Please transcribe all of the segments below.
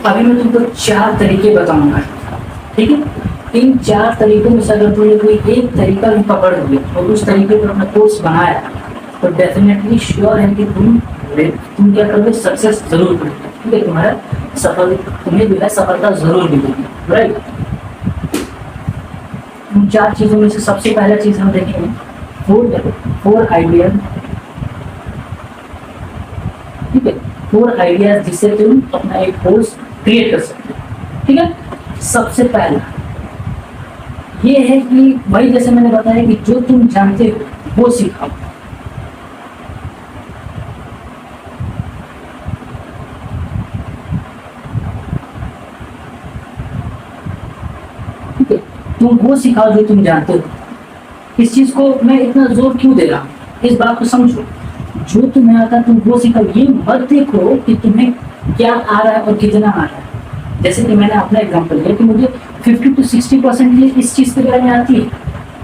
अभी मैं तुमको 4 तरीके बताऊंगा, ठीक है। इन 4 तरीकों में से अगर तुमने कोई एक तरीका भी पकड़ लिया और उस तरीके पर अपना कोर्स बनाया तो डेफिनेटली श्योर है कि तुम क्या करोगे, सक्सेस जरूर करोगे, ठीक है। तुम्हें जो है सफलता जरूर मिलेगी, राइट। उन 4 चीजों में से सबसे पहला चीज हम देखेंगे 4 आइडिया, ठीक है। 4 आइडियाज जिससे तुम अपना एक कोर्स क्रिएट कर सकते हो, ठीक है। सबसे पहला ये है कि भाई जैसे मैंने बताया कि जो तुम जानते हो वो सिखाओ, ठीक है। तुम वो सिखाओ जो तुम जानते हो। इस चीज को मैं इतना जोर क्यों दे रहा हूँ, इस बात को समझो। जो तुम्हें आता है तुम वो सिखाओ, ये मत देखो कि तुम्हें क्या आ रहा है और कितना आ रहा है। जैसे कि मैंने अपना एग्जांपल लिया कि मुझे 50 to 60% इस चीज के बारे में आती है,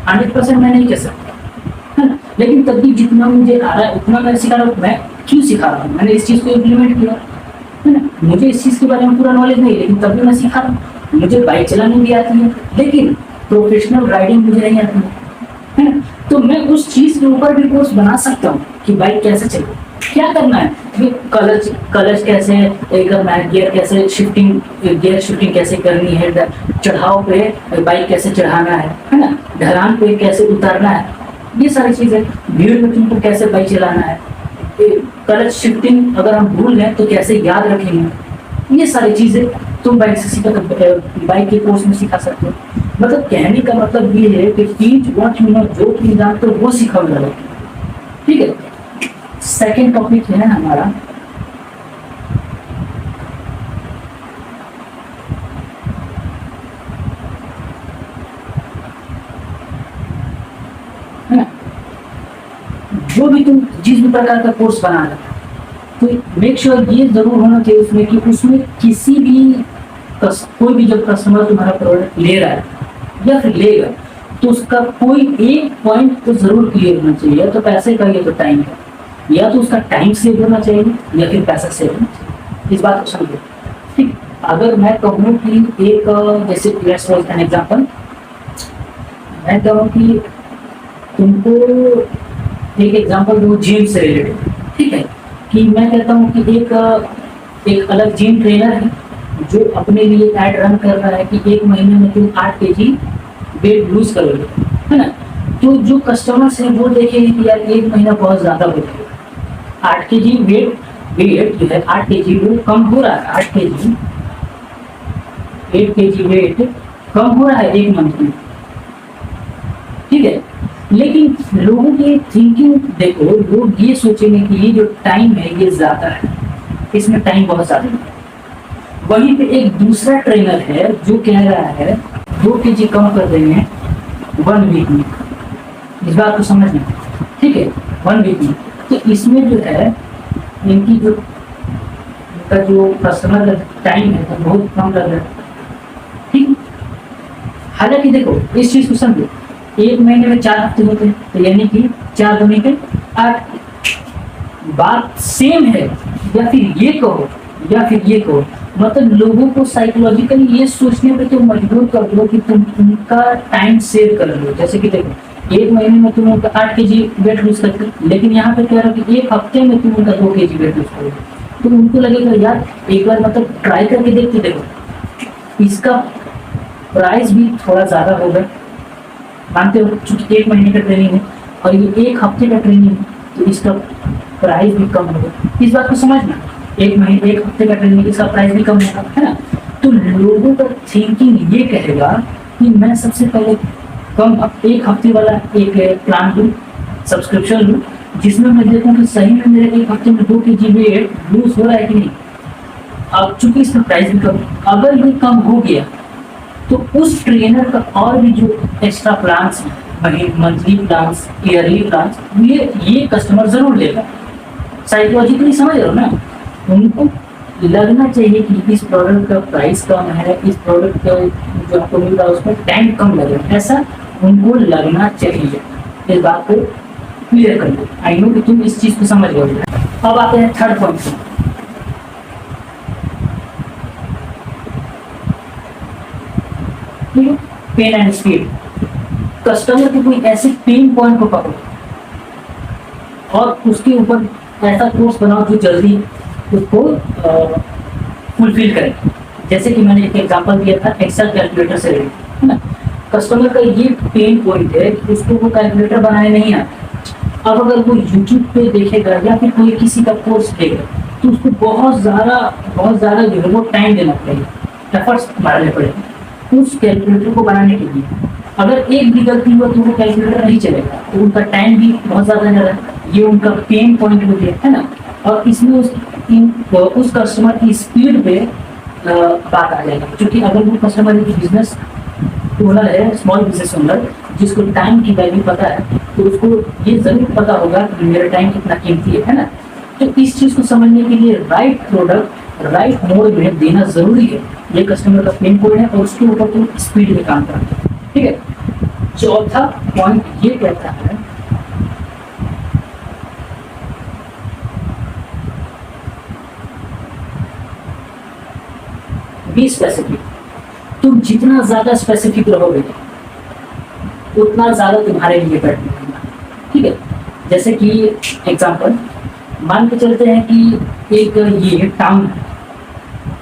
100% मैं नहीं कह सकता, है ना। लेकिन तब भी जितना मुझे आ रहा है उतना मैं सिखा रहा हूँ। मैं क्यों सिखा रहा हूँ, मैंने इस चीज को इम्प्लीमेंट किया, है ना। मुझे इस चीज के बारे में पूरा नॉलेज नहीं, लेकिन तब भी मैं सिखा रहा हूँ। मुझे बाइक चलानी भी आती है, लेकिन प्रोफेशनल राइडिंग मुझे नहीं आती है ना। तो मैं उस चीज के ऊपर भी कोर्स बना सकता हूँ कि बाइक कैसे चले, क्या करना है, कलच कैसे करना है, गियर शिफ्टिंग कैसे करनी है, चढ़ाव पे बाइक कैसे चढ़ाना है ना, ढलान पे कैसे उतारना है, ये सारी चीजें। भीड़ में तुमको कैसे बाइक चलाना है, कलच शिफ्टिंग अगर हम भूल गए तो कैसे याद रखेंगे, ये सारी चीजें तुम बाइक के कोर्स में सिखा सकते हो। मतलब कहने का मतलब ये है कि टीच व्हाट यू नो, जो तुम जानते हो वो सिखाओ, ठीक है। सेकेंड टॉपिक है हमारा है ना, जो भी तुम जिस भी प्रकार का कोर्स बना रहे तो मेक श्योर ये जरूर होना चाहिए उसमें कि उसमें किसी भी कोई भी जब कस्टमर तुम्हारा प्रोडक्ट ले रहा है या फिर लेगा तो उसका कोई एक पॉइंट तो जरूर क्लियर होना चाहिए, या तो पैसे का या तो टाइम का, या तो उसका टाइम सेव होना चाहिए या फिर पैसा सेव होना चाहिए। इस बात को समझो, ठीक। अगर मैं कहूँ कि एक जैसे लेट्स टेक एन एग्जांपल, मैं कहूँ कि तुमको एक एग्जांपल दूँ जिम से रिलेटेड, ठीक है। कि मैं कहता हूँ कि एक अलग जिम ट्रेनर है जो अपने लिए एड रन कर रहा है कि 1 महीने में तुम 8 kg वेट लूज करोगे, है ना। तो जो कस्टमर्स हैं वो देखेंगे कि यार 1 महीना बहुत ज्यादा हो गया, 8 kg वेट जो है 8 kg वो कम हो रहा है, 8 kg वेट कम हो रहा है 1 मंथ में, ठीक है। लेकिन लोगों की थिंकिंग देखो, लोग ये सोचेंगे कि ये जो टाइम है ये ज्यादा है, इसमें टाइम बहुत ज्यादा है। वहीं पे एक दूसरा ट्रेनर है जो कह रहा है 2 kg कम कर देंगे 1 वीक में, इस बात को समझना, ठीक है, 1 वीक में। तो इसमें जो है इनकी जो कस्टमर का टाइम है तो बहुत कम लग रहा है, ठीक। हालांकि देखो इस चीज को समझो, 1 महीने में 4 हफ्ते होते हैं तो यानी कि 4 दूनी के 8, बात सेम है। या फिर ये कहो मतलब लोगों को साइकोलॉजिकली ये सोचने पे तो मजबूर कर दो कि तुम उनका टाइम सेव कर लो। जैसे कि देखो 1 महीने में तुम उनका 8 kg वेट लूज करते, लेकिन यहाँ पे कह रहा हो कि 1 हफ्ते में तुम उनका 2 kg वेट लूज करोगे, तो उनको लगेगा यार एक बार मतलब ट्राई करके देखते, देखो इसका प्राइस भी थोड़ा ज्यादा होगा, मानते हो, चूंकि 1 महीने का ट्रेनिंग है और ये 1 हफ्ते का ट्रेनिंग है तो इसका प्राइस भी कम होगा। इस बात को समझना, 1 हफ्ते का ट्रेनिंग इसका प्राइस भी कम होगा, है ना। तो लोगों का थिंकिंग ये कहेगा कि मैं सबसे पहले 1 हफ्ते वाला एक प्लान लूँ, सब्सक्रिप्शन लूँ, जिसमें मैं देखूँ कि सही में मेरे 1 हफ्ते में 2 kg वेट लूज हो रहा है कि नहीं। अब चूंकि इसका प्राइस भी कम, अगर ये कम हो गया तो उस ट्रेनर का और भी जो एक्स्ट्रा प्लान्स हैं, मंथली प्लान्स, ईयरली प्लान्स, ये कस्टमर जरूर लेगा। साइकोलॉजिकली समझ रहे हो ना, उनको लगना चाहिए कि इस प्रोडक्ट का प्राइस कम है, इस प्रोडक्ट का जो आपको मिल रहा है उसमें टाइम कम लगेगा, ऐसा उनको लगना चाहिए। इस बात को क्लियर कर लो। आई नो कि तुम इस चीज को समझ गए। अब आते हैं थर्ड पॉइंट। ठीक है, पेन एंड स्पीड। कस्टमर के कोई ऐसे पेन पॉइंट को पकड़ो और उसके ऊपर ऐसा कोर्स बनाओ जो जल्दी उसको फुलफिल करे। जैसे कि मैंने एक एग्जांपल दिया था एक्सेल कैलकुलेटर से रिलेटेड, है ना। कस्टमर का ये पेन पॉइंट है कि उसको वो कैलकुलेटर बनाने नहीं आता। अब अगर वो यूट्यूब पे देखेगा या फिर कोई किसी का कोर्स देखेगा तो उसको बहुत ज़्यादा जो है वो टाइम देना पड़ेगा, एफर्ट्स मारने पड़ेंगे उस कैलकुलेटर को बनाने के लिए। अगर एक भी गलती हुआ तो वो कैलकुलेटर नहीं चलेगा, तो उनका टाइम भी बहुत ज़्यादा जा रहा है। ये उनका पेन पॉइंट हो गया, है ना। और इसमें उस कस्टमर की स्पीड पे बात आ जाएगी, क्योंकि अगर वो कस्टमर एक बिजनेस ओनर है, स्मॉल बिजनेस ओनर, जिसको टाइम की वैल्यू पता है, तो उसको ये जरूर पता होगा कि मेरा टाइम कितना कीमती है ना। तो इस चीज़ को समझने के लिए राइट प्रोडक्ट राइट मोड में देना जरूरी है। ये कस्टमर का पेन पॉइंट है और उसके ऊपर तुम स्पीड में काम करते हो, ठीक है। चौथा पॉइंट ये कहता है बी स्पेसिफिक। तुम जितना ज्यादा स्पेसिफिक रहोगे उतना ज्यादा तुम्हारे लिए बेटर होगा, ठीक है। जैसे कि एग्जांपल मान के चलते हैं कि एक ये टाउन है,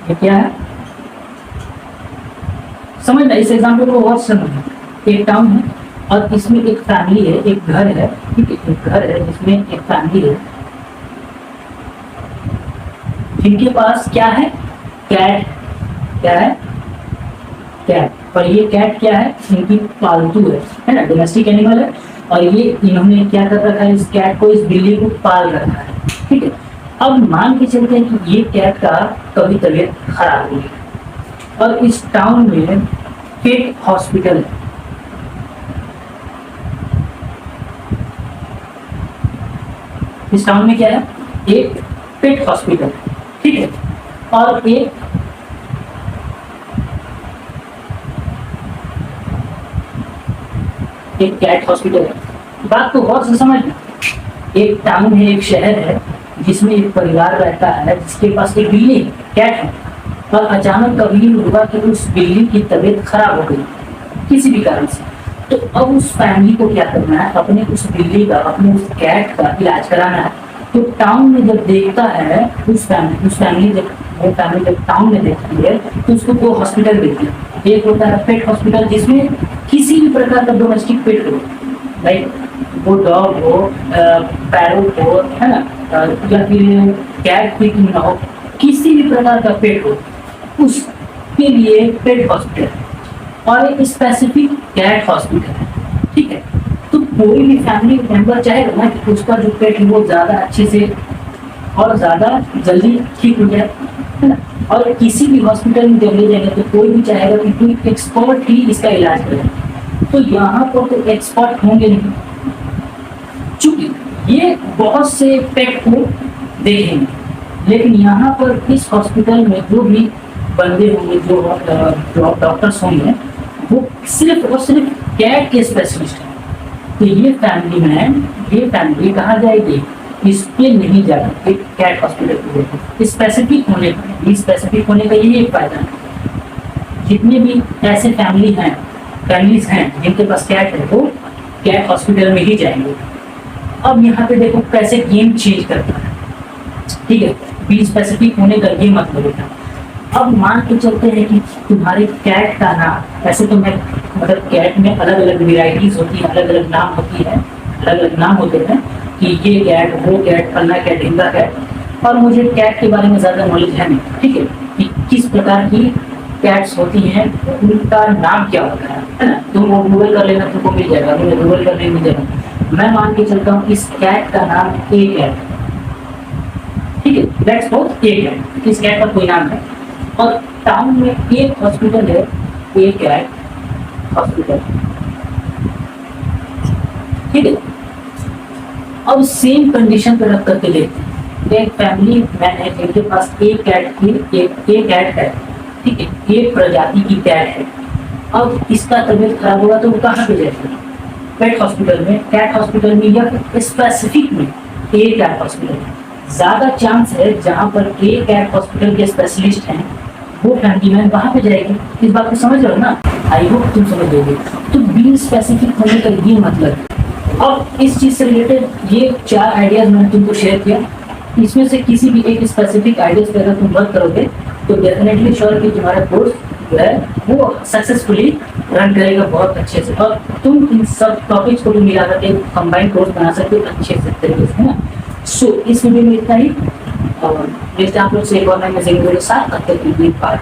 ये क्या है समझना, इस एग्जांपल को बहुत समझना। एक टाउन है और इसमें एक फैमिली है, एक घर है, ठीक है। एक घर है जिसमें एक फैमिली है, जिनके पास क्या है, कैट। क्या है, कैट। और ये कैट क्या है, इनकी पालतू है ना, डोमेस्टिक एनिमल है। और ये इन्होंने क्या कर रखा है, इस कैट को, इस बिल्ली को पाल रखा है, ठीक है। अब मान के चलते हैं कि ये कैट का कभी तबीयत खराब हो गई और इस टाउन में पेट हॉस्पिटल है। इस टाउन में क्या है, एक पेट हॉस्पिटल, ठीक है। और एक कैट हॉस्पिटल है। बात को गौर से समझना, एक टाउन है, एक शहर है जिसमें एक परिवार रहता है जिसके पास एक बिल्ली है, कैट है। और अचानक कभी हुआ कि उस बिल्ली की तबीयत खराब हो गई किसी भी कारण से, तो अब उस फैमिली को क्या करना है, अपने उस बिल्ली का, अपने उस कैट का इलाज कराना है। तो टाउन में जब देखता है वो फैमिली जब टाउन में देखती है तो उसको दो हॉस्पिटल देखती है। एक होता है पेट हॉस्पिटल जिसमें किसी भी प्रकार का डोमेस्टिक पेट हो, लाइक वो डॉग हो, पैरोट हो, है ना, या फिर कैट भी क्यों ना हो, किसी भी प्रकार का पेट हो, उसके लिए पेट हॉस्पिटल। और एक स्पेसिफिक कैट हॉस्पिटल है, ठीक है। तो कोई भी फैमिली मेंबर चाहेगा ना कि उसका जो पेट है वो ज़्यादा अच्छे से और ज़्यादा जल्दी ठीक हो जाए, है ना। और किसी भी हॉस्पिटल में जब ले जाएंगे तो कोई भी चाहेगा कि कोई एक्सपर्ट ही इसका इलाज करे। तो यहाँ पर तो एक्सपर्ट होंगे नहीं, चूंकि ये बहुत से पेट को देखेंगे, लेकिन यहाँ पर इस हॉस्पिटल में जो भी बंदे होंगे, जो डॉक्टर्स होंगे, वो सिर्फ और सिर्फ कैट के स्पेशलिस्ट हैं। तो ये फैमिली कहाँ जाएगी, इस पे नहीं जाएगा, एक कैट हॉस्पिटल पे। स्पेसिफिक होने का यही एक फायदा है। जितने भी ऐसे फैमिलीज हैं जिनके पास कैट है वो कैट हॉस्पिटल में ही जाएंगे। अब यहाँ पे देखो कैसे गेम चेंज करता है, ठीक है। बी स्पेसिफिक होने का ये मतलब होता है। अब मान के चलते हैं कि तुम्हारे कैट का नाम, ऐसे तो मैं मतलब कैट में अलग अलग वेराइटीज होती है, अलग अलग नाम होती है, अलग अलग नाम होते हैं कि ये कैट, वो कैट, फलना कैट, ढिंगा कैट। और मुझे कैट के बारे में ज़्यादा नॉलेज है नहीं, ठीक है, कि किस प्रकार की कैट्स होती हैं, उनका नाम क्या होता है ना। तुम वो गूगल कर लेना, तुमको मिल जाएगा, तुम्हें गूगल करने मिल जाएगा। मैं मान के चलता हूँ इस कैट का नाम ए कैट, ठीक है, लेट्स सपोज ए कैट, इस कैट का कोई नाम है। और टाउन में एक हॉस्पिटल है, ए कैट हॉस्पिटल, ठीक है। अब सेम कंडीशन पर रख करके देखते हैं, एक फैमिली मैन है जिनके पास एक कैट है, ठीक है, एक प्रजाति की कैट है। अब इसका तबीयत खराब होगा तो वो कहाँ पे जाएगा, पेट हॉस्पिटल में, कैट हॉस्पिटल में, या स्पेसिफिक में ए कैट हॉस्पिटल में। ज़्यादा चांस है जहाँ पर ए कैट हॉस्पिटल के स्पेशलिस्ट हैं वो फैमिली मैन वहाँ पे जाएगी। इस बात को समझ रहे हो ना। आई होप तुम समझ दोगे। तो बी स्पेसिफिक होने का ये मतलब। अब इस चीज से रिलेटेड ये 4 आइडियाज मैंने तुमको शेयर किया, इसमें से किसी भी एक स्पेसिफिक आइडियाज पे अगर तुम वर्क करोगे तो डेफिनेटली श्योर कि तुम्हारा कोर्स जो है वो सक्सेसफुली रन करेगा बहुत अच्छे से, और तुम इन सब टॉपिक्स को भी मिला करके कंबाइंड कोर्स बना सकते हो अच्छे से तरीके से, है ना। सो इस वीडियो में इतना ही, और नेक्स्ट आप लोग से एक और नए वीडियो के साथ, तब तक के लिए बाय।